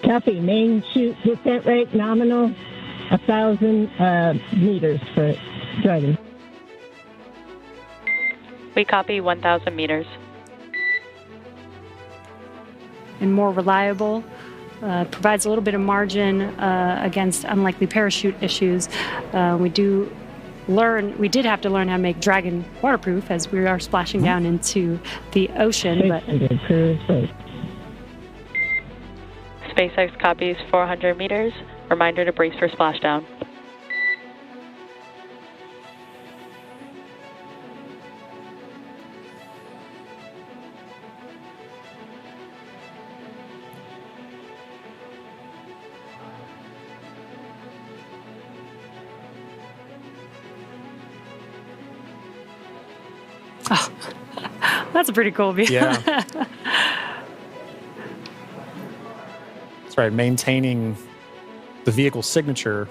Copy. Main chute descent rate nominal 1,000 meters for Dragon. We copy 1,000 meters. And more reliable, provides a little bit of margin against unlikely parachute issues. We did have to learn how to make Dragon waterproof as we are splashing down into the ocean. But SpaceX copies 400 meters. Reminder to brace for splashdown. Oh, that's a pretty cool view. Yeah. That's right. Maintaining the vehicle's signature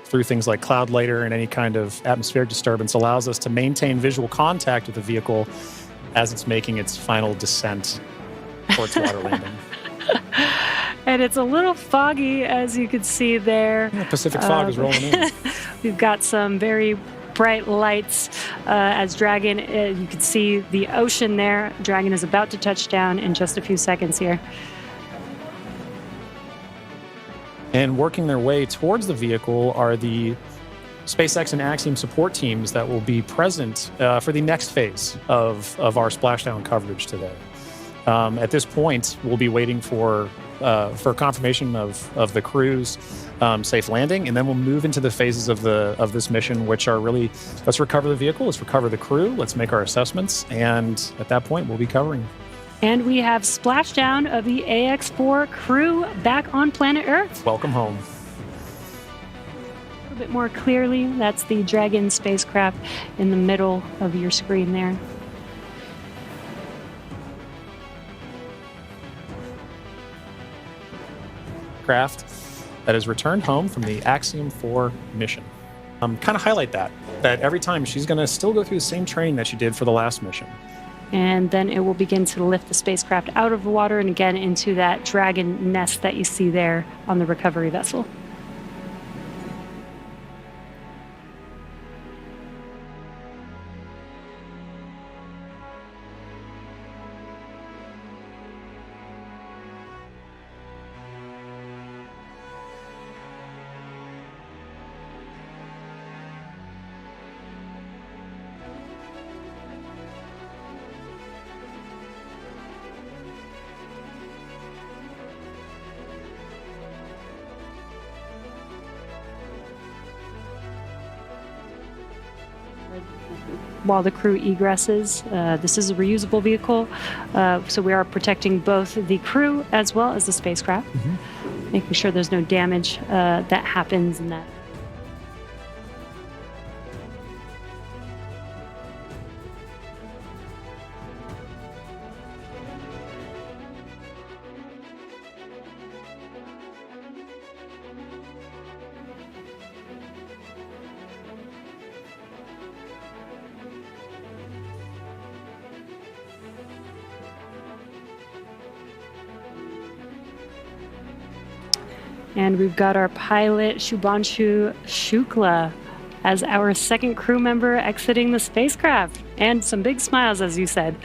through things like cloud layer and any kind of atmospheric disturbance allows us to maintain visual contact with the vehicle as it's making its final descent towards water landing. And it's a little foggy, as you can see there. Yeah, Pacific fog is rolling in. We've got some very bright lights as Dragon, you can see the ocean there. Dragon is about to touch down in just a few seconds here. And working their way towards the vehicle are the SpaceX and Axiom support teams that will be present for the next phase of our splashdown coverage today. At this point, we'll be waiting for confirmation of the crew's safe landing, and then we'll move into the phases of this mission, which are really, let's recover the vehicle, let's recover the crew, let's make our assessments, and at that point, we'll be covering. And we have splashdown of the AX-4 crew back on planet Earth. Welcome home. A little bit more clearly, that's the Dragon spacecraft in the middle of your screen there. Craft that has returned home from the Axiom 4 mission. Kind of highlight that every time she's going to still go through the same training that she did for the last mission. And then it will begin to lift the spacecraft out of the water and again into that Dragon nest that you see there on the recovery vessel. While the crew egresses, this is a reusable vehicle, so we are protecting both the crew as well as the spacecraft, making sure there's no damage that happens in that. And we've got our pilot, Shubhanshu Shukla, as our second crew member exiting the spacecraft. And some big smiles, as you said.